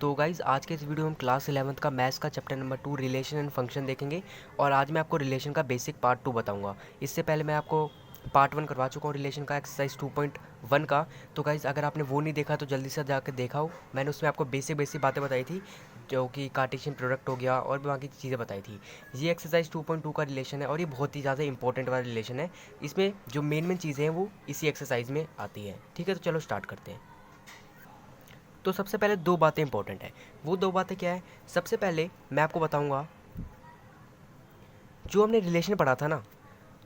तो गाइज़ आज के इस वीडियो में हम क्लास 11th का मैथ्स का chapter number 2 relation and function देखेंगे। और आज मैं आपको रिलेशन का बेसिक पार्ट 2 बताऊंगा। इससे पहले मैं आपको पार्ट 1 करवा चुका हूँ रिलेशन का, एक्सरसाइज 2.1 का। तो गाइज़ अगर आपने वो नहीं देखा तो जल्दी से जाकर देखाओ। मैंने उसमें आपको बेसिक बेसिक बातें बताई थी, जो कि कार्टेशियन प्रोडक्ट हो गया और भी बाकी चीज़ें बताई थी। ये एक्सरसाइज 2.2 का रिलेशन है और ये बहुत ही ज़्यादा इंपॉर्टेंट वाला रिलेशन है। इसमें जो मेन चीज़ें हैं वो इसी एक्सरसाइज में आती है। ठीक है, तो चलो स्टार्ट करते हैं। तो सबसे पहले दो बातें इंपॉर्टेंट है। वो दो बातें क्या है? सबसे पहले मैं आपको बताऊंगा जो हमने रिलेशन पढ़ा था ना,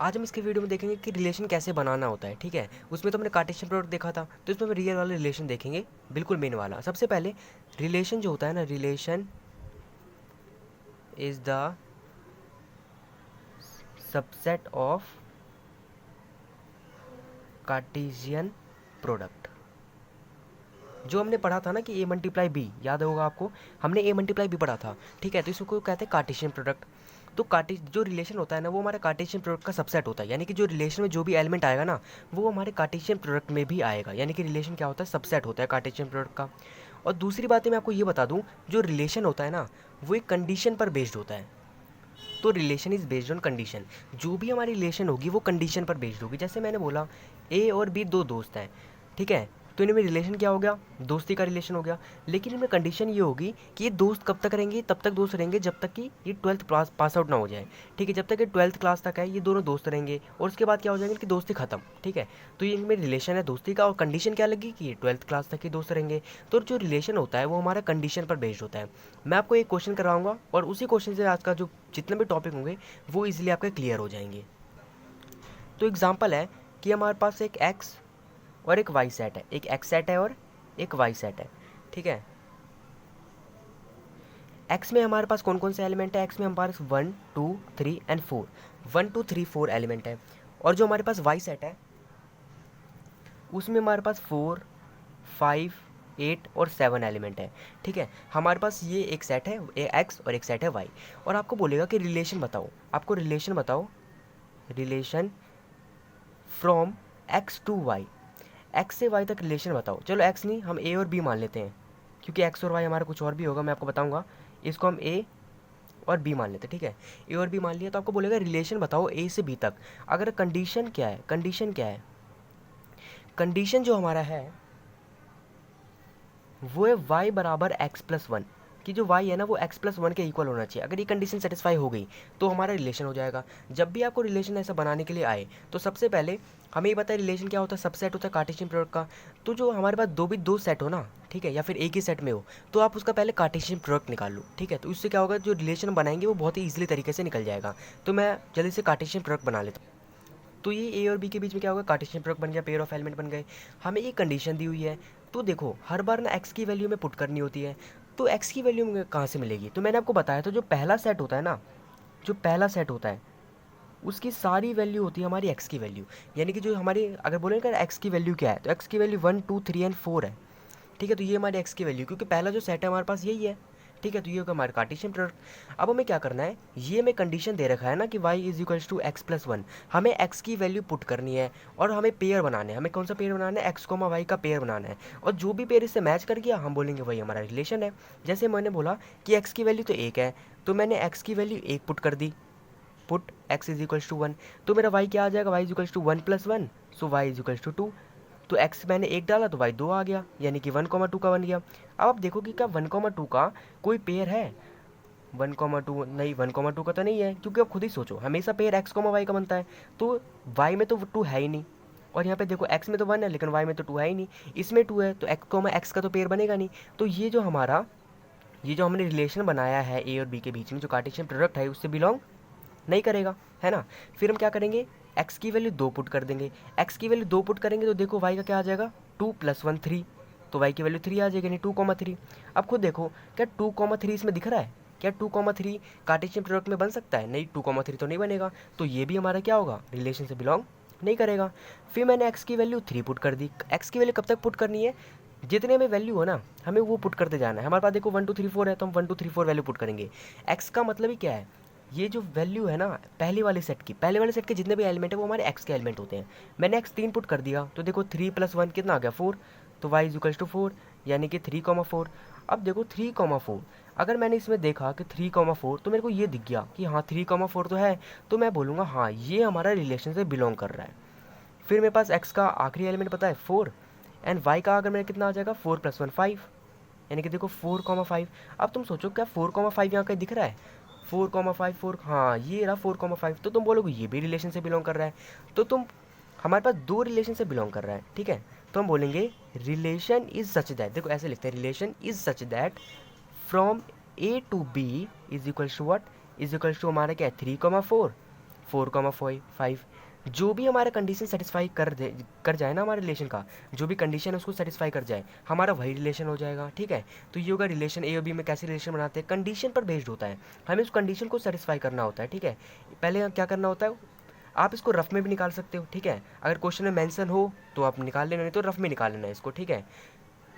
आज हम इसके वीडियो में देखेंगे कि रिलेशन कैसे बनाना होता है। ठीक है, उसमें तो हमने कार्टेशियन प्रोडक्ट देखा था, तो इसमें हम रियल वाला रिलेशन देखेंगे, बिल्कुल मेन वाला। सबसे पहले रिलेशन जो होता है ना, relation is the subset of Cartesian product. जो हमने पढ़ा था ना कि a मल्टीप्लाई बी, याद होगा आपको, हमने a मल्टीप्लाई बी पढ़ा था। ठीक है, तो इसको कहते हैं कार्टेशियन प्रोडक्ट। तो जो रिलेशन होता है ना, वो हमारे कार्टेशियन प्रोडक्ट का सबसेट होता है। यानी कि जो रिलेशन में जो भी एलिमेंट आएगा ना, वो हमारे कार्टेशियन प्रोडक्ट में भी आएगा। यानी कि रिलेशन क्या होता है? सबसेट होता है कार्टेशियन प्रोडक्ट का। और दूसरी बात मैं आपको ये बता दूं, जो रिलेशन होता है ना, वो एक कंडीशन पर बेस्ड होता है। तो relation is based on condition. जो भी हमारी रिलेशन होगी वो कंडीशन पर बेस्ड होगी। जैसे मैंने बोला ए और बी दो दोस्त हैं, ठीक है, तो इनमें रिलेशन क्या हो गया? दोस्ती का रिलेशन हो गया। लेकिन इनमें कंडीशन ये होगी कि ये दोस्त कब तक रहेंगे? तब तक दोस्त रहेंगे जब तक कि ये 12th क्लास पास आउट ना हो जाए। ठीक है, जब तक ये 12th क्लास तक है ये दोनों दोस्त रहेंगे, और उसके बाद क्या हो जाएंगे कि दोस्ती खत्म। ठीक है, तो ये इनमें रिलेशन है दोस्ती का, और कंडीशन क्या लगी कि ये 12th क्लास तक ही दोस्त रहेंगे। तो जो रिलेशन होता है वो हमारा कंडीशन पर बेस्ड होता है। मैं आपको एक क्वेश्चन कराऊंगा और उसी क्वेश्चन से आज का जो जितने भी टॉपिक होंगे वो इजीली आपके क्लियर हो जाएंगे। तो एग्जांपल है कि हमारे पास एक एक्स और एक वाई सेट है, एक एक्स सेट है और एक वाई सेट है। ठीक है, एक्स में हमारे पास कौन कौन से एलिमेंट है? एक्स में हमारे पास 1 2 3 एंड 4, 1 2 3 4 एलिमेंट है। और जो हमारे पास वाई सेट है उसमें हमारे पास 4 5 8 और 7 एलिमेंट है। ठीक है, हमारे पास ये एक सेट है एक्स और एक सेट है वाई। और आपको बोलेगा कि रिलेशन बताओ, आपको रिलेशन बताओ, relation from x to y, x से वाई तक रिलेशन बताओ। चलो एक्स नहीं, हम ए और बी मान लेते हैं, क्योंकि एक्स और वाई हमारा कुछ और भी होगा, मैं आपको बताऊंगा। इसको हम ए और बी मान लेते हैं। ठीक है, ए और बी मान लिया, तो आपको बोलेगा रिलेशन बताओ ए से बी तक। अगर कंडीशन क्या है? कंडीशन क्या है? कंडीशन जो हमारा है वो है y बराबर एक्स प्लस वन, कि जो y है ना वो x प्लस वन के इक्वल होना चाहिए। अगर ये कंडीशन सेटिस्फाई हो गई तो हमारा रिलेशन हो जाएगा। जब भी आपको रिलेशन ऐसा बनाने के लिए आए तो सबसे पहले हमें ये पता है रिलेशन क्या होता है, सबसेट होता है कार्टेशियन प्रोडक्ट का। तो जो हमारे पास दो सेट हो ना, ठीक है, या फिर एक ही सेट में हो, तो आप उसका पहले कार्टेशियन प्रोडक्ट निकाल लो। ठीक है, तो इससे क्या होगा, जो रिलेशन बनाएंगे वो बहुत ही ईजिली तरीके से निकल जाएगा। तो मैं जल्दी से कार्टेशियन प्रोडक्ट बना लेता हूँ। तो ये ए और बी के बीच में क्या होगा? कार्टेशियन प्रोडक्ट बन गया, पेयर ऑफ एलिमेंट बन गए। हमें ये कंडीशन दी हुई है, तो देखो हर बार ना एक्स की वैल्यू में पुट करनी होती है। तो एक्स की वैल्यू कहाँ से मिलेगी? तो मैंने आपको बताया था, जो पहला सेट होता है ना, जो पहला सेट होता है उसकी सारी वैल्यू होती है हमारी एक्स की वैल्यू। यानी कि जो हमारी, अगर बोले ना एक्स की वैल्यू क्या है, तो एक्स की वैल्यू 1 2 3 एंड 4 है। ठीक है, तो ये हमारी एक्स की वैल्यू, क्योंकि पहला जो सेट है हमारे पास यही है। ठीक है, तो ये होगा हमारा कार्टेशियन प्रोडक्ट। अब हमें क्या करना है, ये हमें कंडीशन दे रखा है ना कि y is equals to x plus one, हमें x की वैल्यू पुट करनी है और हमें पेयर बनाना है। हमें कौन सा पेयर बनाना है? एक्स कोमा वाई का पेयर बनाना है। और जो भी पेयर इससे मैच कर गया हम बोलेंगे वही हमारा रिलेशन है। जैसे मैंने बोला कि x की वैल्यू तो एक है, तो मैंने x की वैल्यू एक पुट कर दी, put x is equals to one. तो मेरा y क्या आ जाएगा? y is equals to one plus one, so y is equals to two. तो x मैंने एक डाला तो y दो आ गया, यानी कि 1,2 का बन गया। अब आप देखो कि क्या 1,2 का कोई पेयर है? 1,2 नहीं, 1,2 का तो नहीं है, क्योंकि आप खुद ही सोचो हमेशा पेयर x, y का बनता है। तो y में तो 2 है ही नहीं, और यहाँ पे देखो x में तो 1 है लेकिन y में तो 2 है ही नहीं। इसमें 2 है तो x का तो पेयर बनेगा नहीं। तो ये जो हमने रिलेशन बनाया है ए और बी के बीच में, जो कार्टेशियन प्रोडक्ट है, उससे बिलोंग नहीं करेगा, है ना। फिर हम क्या करेंगे, x की वैल्यू 2 पुट कर देंगे। x की वैल्यू 2 पुट करेंगे तो देखो y का क्या आ जाएगा? 2 + 1 3, तो y की वैल्यू 3 आ जाएगी, नहीं 2,3। अब खुद देखो क्या 2,3 इसमें दिख रहा है? क्या 2,3 कार्टेशियन प्रोडक्ट में बन सकता है? नहीं, 2,3 तो नहीं बनेगा। तो ये भी हमारा क्या होगा? रिलेशन से बिलोंग नहीं करेगा। फिर मैंने x की वैल्यू 3 पुट कर दी। x की वैल्यू कब तक पुट करनी है? जितने में वैल्यू हो ना हमें वो पुट करते जाना है। हमारे पास देखो 1 2 3 4 है, तो हम 1 2 3 4 वैल्यू पुट करेंगे। x का मतलब ही क्या है? ये जो वैल्यू है ना पहले वाले सेट के जितने भी एलिमेंट है वो हमारे एक्स के एलिमेंट होते हैं। मैंने एक्स 3 पुट कर दिया, तो देखो 3 + 1 कितना आ गया? 4, तो y इज इक्वल्स टू 4, यानी कि 3,4। अब देखो 3,4, अगर मैंने इसमें देखा कि 3,4 तो मेरे को ये दिख गया कि हाँ 3,4 तो है, तो मैं बोलूँगा हाँ ये हमारा रिलेशन से बिलोंग कर रहा है। फिर मेरे पास x का आखिरी एलिमेंट पता है 4, एंड y का अगर मेरे कितना आ जाएगा 4 + 1 5, यानी कि देखो 4,5। अब तुम सोचो क्या 4,5 यहाँ कहीं दिख रहा है? 4,5 4, हाँ ये रहा 4,5, तो तुम बोलोगे ये भी रिलेशन से बिलोंग कर रहा है। तो तुम हमारे पास दो रिलेशन से बिलोंग कर रहा है, ठीक है। तो हम बोलेंगे रिलेशन इज सच दैट, देखो ऐसे लिखते हैं, relation is such that from a to b is equals to what, is equals to हमारा क्या है 3,4 4,5। जो भी हमारा कंडीशन सेटिस्फाई कर जाए ना हमारे रिलेशन का, जो भी कंडीशन है उसको सेटिस्फाई कर जाए, हमारा वही रिलेशन हो जाएगा, ठीक है। तो ये होगा रिलेशन। ए और बी में कैसे रिलेशन बनाते हैं, कंडीशन पर बेस्ड होता है, हमें उस कंडीशन को सेटिस्फाई करना होता है, ठीक है। पहले क्या करना होता है, आप इसको रफ में भी निकाल सकते हो, ठीक है। अगर क्वेश्चन में मेंशन हो तो आप निकाल लेना, नहीं तो रफ में निकाल लेना इसको, ठीक है।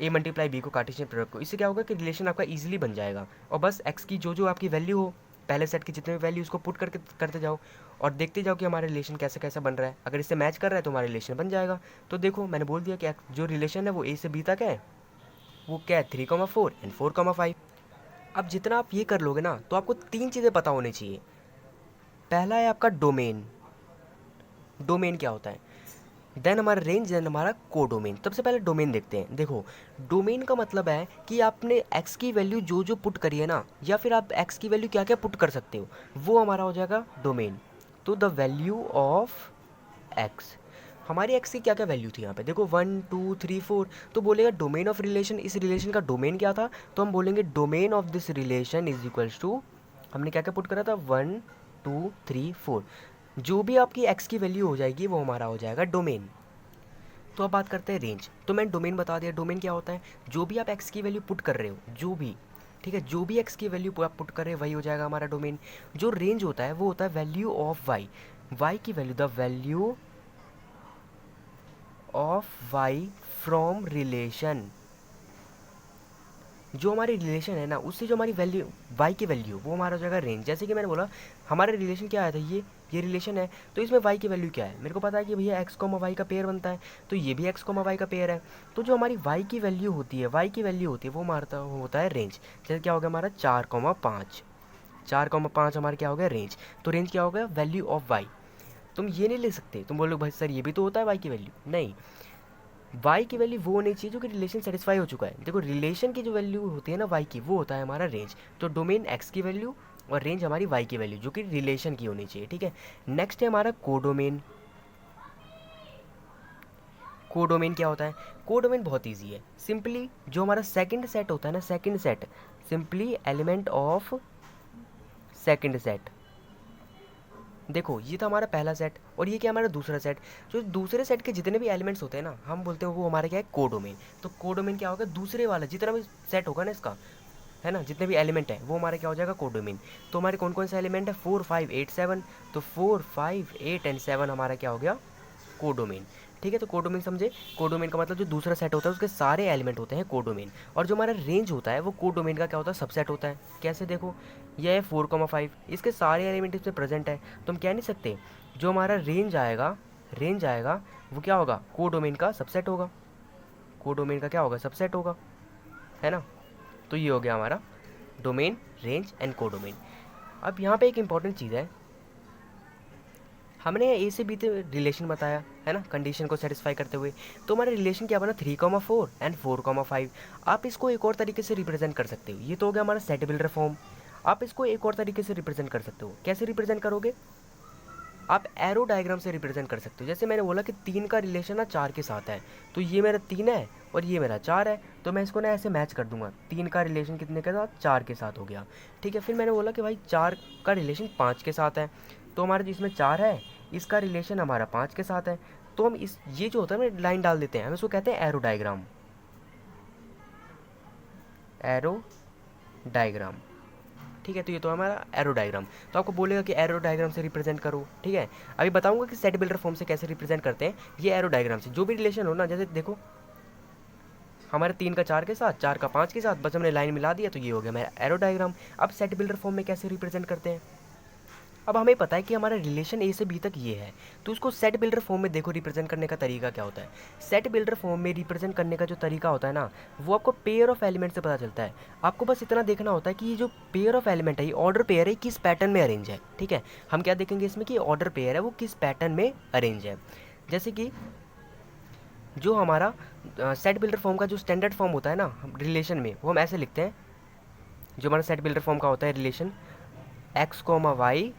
ए मल्टीप्लाई बी को कार्टेशियन प्रोडक्ट को, इससे क्या होगा कि रिलेशन आपका इजीली बन जाएगा। और बस एक्स की जो जो आपकी वैल्यू हो, पहले सेट की जितने भी वैल्यू उसको पुट करके करते जाओ और देखते जाओ कि हमारा रिलेशन कैसे कैसा बन रहा है। अगर इससे मैच कर रहा है तो हमारा रिलेशन बन जाएगा। तो देखो मैंने बोल दिया कि जो रिलेशन है वो ए से बी तक है, वो क्या है 3,4 एंड 4,5। अब जितना आप ये कर लोगे ना तो आपको तीन चीज़ें पता होनी चाहिए। पहला है आपका डोमेन, डोमेन क्या होता है, देन हमारा रेंज, देन हमारा कोडोमेन। सबसे पहले डोमेन देखते हैं। देखो डोमेन का मतलब है कि आपने x की वैल्यू जो जो पुट करी है ना, या फिर आप x की वैल्यू क्या क्या पुट कर सकते हो, वो हमारा हो जाएगा डोमेन। तो द वैल्यू ऑफ x, हमारी x की क्या क्या वैल्यू थी यहाँ पे, देखो 1 2 3 4, तो बोलेगा डोमेन ऑफ रिलेशन, इस रिलेशन का डोमेन क्या था, तो हम बोलेंगे domain of this relation is equals to, हमने क्या क्या पुट करा था 1 2 3 4, जो भी आपकी x की वैल्यू हो जाएगी वो हमारा हो जाएगा डोमेन। तो अब बात करते हैं रेंज। तो मैंने डोमेन बता दिया, डोमेन क्या होता है, जो भी आप x की वैल्यू पुट कर रहे हो, जो भी, ठीक है, जो भी x की वैल्यू आप पुट कर रहे हो वही हो जाएगा हमारा डोमेन। जो रेंज होता है वो होता है वैल्यू ऑफ y, y की value, the value of y from relation, जो हमारी रिलेशन है ना उससे जो हमारी वैल्यू y की वैल्यू वो हमारा हो जाएगा रेंज। जैसे कि मैंने बोला हमारा रिलेशन क्या आया था, ये रिलेशन है, तो इसमें y की वैल्यू क्या है, मेरे को पता है कि भैया x, y का पेयर बनता है, तो ये भी x, y का पेयर है। तो जो हमारी y की वैल्यू होती है, वो हमारा होता है रेंज। जैसे क्या हो गया हमारा 4,5, 4,5 हमारा क्या हो गया रेंज। तो रेंज क्या हो गया, वैल्यू ऑफ y। तुम ये नहीं ले सकते, तुम बोलोगे भाई सर ये भी तो होता है y की वैल्यू, नहीं, y की वैल्यू वो होनी चाहिए जो कि रिलेशन सेटिस्फाई हो चुका है। देखो रिलेशन की जो वैल्यू होती है ना y की, वो होता है हमारा रेंज। तो डोमेन x की वैल्यू और रेंज हमारी y की वैल्यू जो कि रिलेशन की होनी चाहिए, ठीक है। नेक्स्ट है हमारा कोडोमेन। कोडोमेन क्या होता है, कोडोमेन बहुत ईजी है, सिंपली जो हमारा सेकंड सेट होता है ना, second set, simply element of second set. देखो ये था हमारा पहला सेट और ये क्या हमारा दूसरा सेट, जो दूसरे सेट के जितने भी एलिमेंट्स होते हैं ना हम बोलते हैं वो हमारे क्या है कोडोमेन। तो कोडोमेन क्या होगा, दूसरे वाला जितना भी सेट होगा ना इसका, है ना, जितने भी एलिमेंट है वो हमारा क्या हो जाएगा कोडोमेन। तो हमारे कौन कौन से एलिमेंट है 4 5 8 7, तो 4 5 8 एंड 7 हमारा क्या हो गया कोडोमेन, ठीक है। तो कोडोमेन समझे, कोडोमेन का मतलब जो दूसरा सेट होता है उसके सारे एलिमेंट होते हैं कोडोमेन। और जो हमारा रेंज होता है वो कोडोमेन का क्या होता है, सबसेट होता है। कैसे, देखो यह है 4,5, इसके सारे एलिमेंट इसमें प्रेजेंट है, तो हम कह नहीं सकते जो हमारा रेंज आएगा वो क्या होगा, कोडोमेन का सबसेट होगा, कोडोमेन का क्या होगा, सबसेट होगा, है ना। तो ये हो गया हमारा डोमेन, रेंज एंड कोडोमेन। अब यहाँ पे एक इंपॉर्टेंट चीज़ है, हमने ए से बी से रिलेशन बताया है ना, कंडीशन को सेटिस्फाई करते हुए। तो हमारा रिलेशन क्या बना 3,4 एंड 4,5। आप इसको एक और तरीके से रिप्रेजेंट कर सकते हो, ये तो हो गया हमारा सेट बिल्डर फॉर्म। आप इसको एक और तरीके से रिप्रेजेंट कर सकते हो, कैसे रिप्रेजेंट करोगे, आप एरो डायग्राम से रिप्रेजेंट कर सकते हो। जैसे मैंने बोला कि 3 का रिलेशन ना 4 के साथ है, तो ये मेरा 3 है और ये मेरा 4 है, तो मैं इसको ना ऐसे मैच कर दूंगा, 3 का रिलेशन कितने के साथ, 4 के साथ हो गया, ठीक है। फिर मैंने बोला कि भाई 4 का रिलेशन 5 के साथ है, तो हमारे जिसमें 4 है इसका रिलेशन हमारा 5 के साथ है, तो हम इस ये जो होता है ना लाइन डाल देते हैं, हम इसको कहते हैं एरो डायग्राम, एरो डायग्राम, ठीक है। तो ये तो हमारा एरो डायग्राम, तो आपको बोलेगा कि एरो डायग्राम से रिप्रेजेंट करो, ठीक है। अभी बताऊंगा कि सेट बिल्डर फॉर्म से कैसे रिप्रेजेंट करते हैं। ये एरो डायग्राम से जो भी रिलेशन हो ना, जैसे देखो हमारे 3 का 4 के साथ, 4 का 5 के साथ, बस हमने लाइन मिला दिया तो ये हो गया मेरा एरो डायग्राम। अब सेट बिल्डर फॉर्म में कैसे रिप्रेजेंट करते हैं, अब हमें पता है कि हमारा रिलेशन ए से बी तक ये है, तो उसको सेट बिल्डर फॉर्म में देखो रिप्रेजेंट करने का तरीका क्या होता है। सेट बिल्डर फॉर्म में रिप्रेजेंट करने का जो तरीका होता है ना, वो आपको पेयर ऑफ एलिमेंट से पता चलता है। आपको बस इतना देखना होता है कि ये जो पेयर ऑफ एलिमेंट है, ये ऑर्डर पेयर है, किस पैटर्न में अरेंज है। ठीक है, हम क्या देखेंगे इसमें कि ऑर्डर पेयर है वो किस पैटर्न में अरेंज है। जैसे कि जो हमारा सेट बिल्डर फॉर्म का जो स्टैंडर्ड फॉर्म होता है ना रिलेशन में, वो हम ऐसे लिखते हैं। जो हमारा सेट बिल्डर फॉर्म का होता है relation x comma y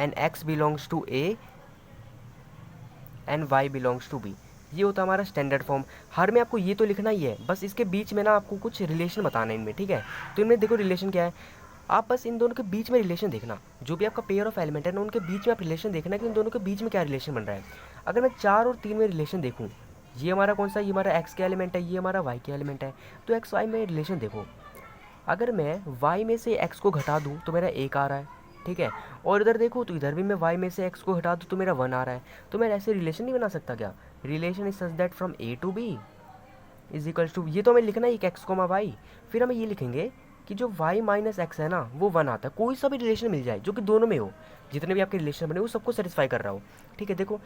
and x belongs to a and y belongs to b, ये होता है हमारा स्टैंडर्ड फॉर्म। हर में आपको ये तो लिखना ही है, बस इसके बीच में ना आपको कुछ रिलेशन बताना है इनमें। ठीक है, तो इनमें देखो रिलेशन क्या है, आप बस इन दोनों के बीच में रिलेशन देखना। जो भी आपका पेयर ऑफ एलिमेंट है ना, उनके बीच में आप रिलेशन देखना कि इन दोनों के बीच में क्या रिलेशन बन रहा है। अगर मैं 4 और 3 में रिलेशन देखूँ, ये हमारा कौन सा, ये हमारा x के एलिमेंट है, ये हमारा y के एलिमेंट है, तो एक्स वाई में रिलेशन देखो। अगर मैं y में से x को घटा दूँ तो मेरा 1 आ रहा है। ठीक है, और इधर देखो तो इधर भी मैं y में से x को हटा दूँ तो मेरा 1 आ रहा है। तो मैं ऐसे रिलेशन नहीं बना सकता क्या? Relation is such that from a to b is equals to, ये तो हमें लिखना है एक x कोमा वाई, फिर हमें ये लिखेंगे कि जो y माइनस एक्स है ना वो 1 आता है। कोई सा भी रिलेशन मिल जाए जो कि दोनों में हो, जितने भी आपके रिलेशन बने वो सबको सेटिस्फाई कर रहा हो। ठीक है, देखो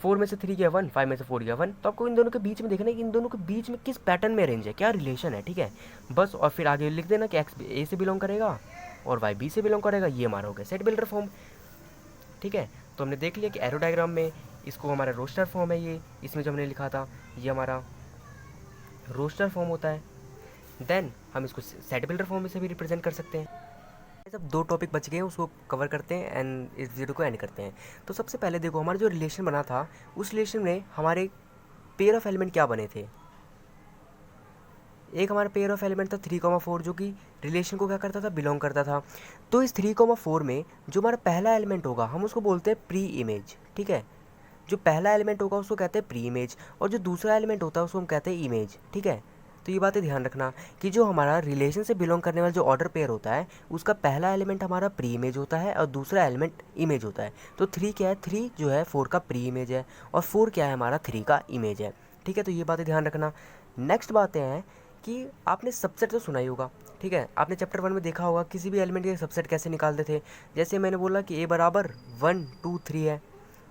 4 में से 3 गया 1, 5 में से 4 गया 1, तो आपको इन दोनों के बीच में देखना है कि इन दोनों के बीच में किस पैटर्न में अरेंज है, क्या रिलेशन है। ठीक है, बस, और फिर आगे लिख देना कि एक्स ए से बिलोंग करेगा और वाई बी से बिलोंग करेगा। ये हमारा हो गया सेट बिल्डर फॉर्म। ठीक है, तो हमने देख लिया कि एरो डायग्राम में इसको हमारा रोस्टर फॉर्म है, ये इसमें जो हमने लिखा था ये हमारा रोस्टर फॉर्म होता है। देन हम इसको सेट बिल्डर फॉर्म में से भी रिप्रेजेंट कर सकते हैं। सब 2 टॉपिक बच गए हैं, उसको कवर करते हैं एंड इस वीडियो को एंड करते हैं। तो सबसे पहले देखो हमारा जो रिलेशन बना था, उस रिलेशन में हमारे पेयर ऑफ एलिमेंट क्या बने थे। एक हमारा पेयर ऑफ एलिमेंट था 3,4 जो कि रिलेशन को क्या करता था, बिलोंग करता था। तो इस 3,4 में जो हमारा पहला एलिमेंट होगा हम उसको बोलते हैं प्री इमेज। ठीक है, जो पहला एलिमेंट होगा उसको कहते हैं प्री इमेज, और जो दूसरा एलिमेंट होता है उसको हम कहते हैं इमेज। ठीक है, तो ये बातें ध्यान रखना कि जो हमारा रिलेशन से बिलोंग करने वाला जो ऑर्डर पेयर होता है उसका पहला एलिमेंट हमारा प्री इमेज होता है और दूसरा एलिमेंट इमेज होता है। तो 3 क्या है, 3 जो है 4 का प्री इमेज है और 4 क्या है, हमारा 3 का इमेज है। ठीक है, तो ये बातें ध्यान रखना। नेक्स्ट बातें हैं कि आपने सबसेट तो सुना ही होगा। ठीक है, आपने चैप्टर 1 में देखा होगा किसी भी एलिमेंट के सबसेट कैसे निकालते थे। जैसे मैंने बोला कि a बराबर 1 2 3 है,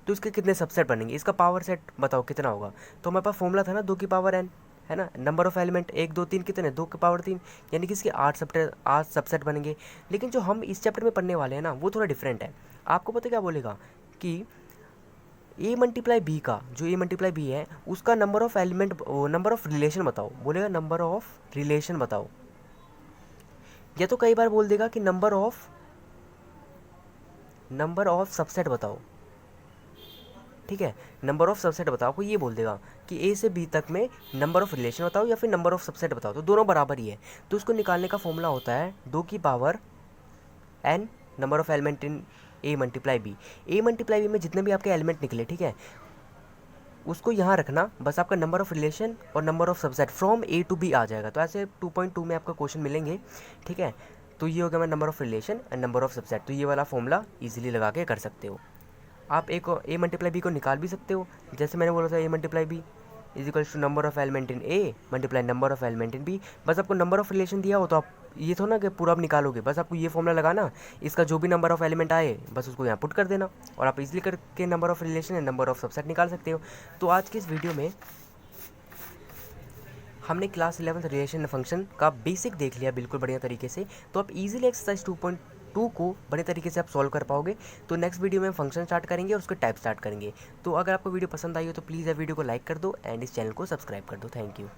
तो इसके कितने सबसेट बनेंगे, इसका पावर सेट बताओ कितना होगा। तो हमारे पास फॉर्मूला था ना 2 की पावर n, है ना। नंबर ऑफ एलिमेंट 1 2 3 कितने, 2 की पावर 3, यानी कि इसके 8 सबसेट बनेंगे। लेकिन जो हम इस चैप्टर में पढ़ने वाले हैं ना वो थोड़ा डिफरेंट है। आपको पता क्या बोलेगा कि a मल्टीप्लाई बी का, जो a मल्टीप्लाई बी है उसका number of element, number of relation बताओ। बोलेगा नंबर ऑफ रिलेशन बताओ, या तो कई बार बोल देगा कि नंबर ऑफ सबसेट बताओ। ठीक है, नंबर ऑफ सबसेट बताओ, आपको ये बोल देगा कि ए से बी तक में नंबर ऑफ रिलेशन बताओ या फिर नंबर ऑफ सबसेट बताओ, तो दोनों बराबर ही है। तो उसको निकालने का फॉर्मूला होता है 2 की power n number of element in a multiply b. a multiply b में जितने भी आपके एलिमेंट निकले, ठीक है, उसको यहाँ रखना, बस आपका नंबर ऑफ रिलेशन और number of subset from a to b आ जाएगा। तो ऐसे 2.2 में आपका क्वेश्चन मिलेंगे। ठीक है, तो ये हो गया number of relation and number of subset. तो ये वाला फॉर्मूला ईजिली लगा के कर सकते हो। आप एक a मल्टीप्लाई बी को निकाल भी सकते हो, जैसे मैंने बोला था a multiply b is equals to number of element in a multiply number of element in b। बस आपको नंबर ऑफ रिलेशन दिया हो तो आप ये थोड़ा ना कि पूरा आप निकालोगे, बस आपको ये फॉर्मूला लगाना, इसका जो भी नंबर ऑफ एलिमेंट आए बस उसको यहाँ पुट कर देना और आप इजीली करके number of relation and number of subset निकाल सकते हो। तो आज की इस वीडियो में हमने क्लास 11 रिलेशन फंक्शन का बेसिक देख लिया बिल्कुल बढ़िया तरीके से। तो आप इजीली एक्सरसाइज 2.2 को बड़े तरीके से आप सॉल्व कर पाओगे। तो नेक्स्ट वीडियो में फंक्शन स्टार्ट करेंगे और उसके टाइप स्टार्ट करेंगे। तो अगर आपको वीडियो पसंद आई हो तो प्लीज़ वीडियो को लाइक कर दो एंड इस चैनल को सब्सक्राइब कर दो। Thank you.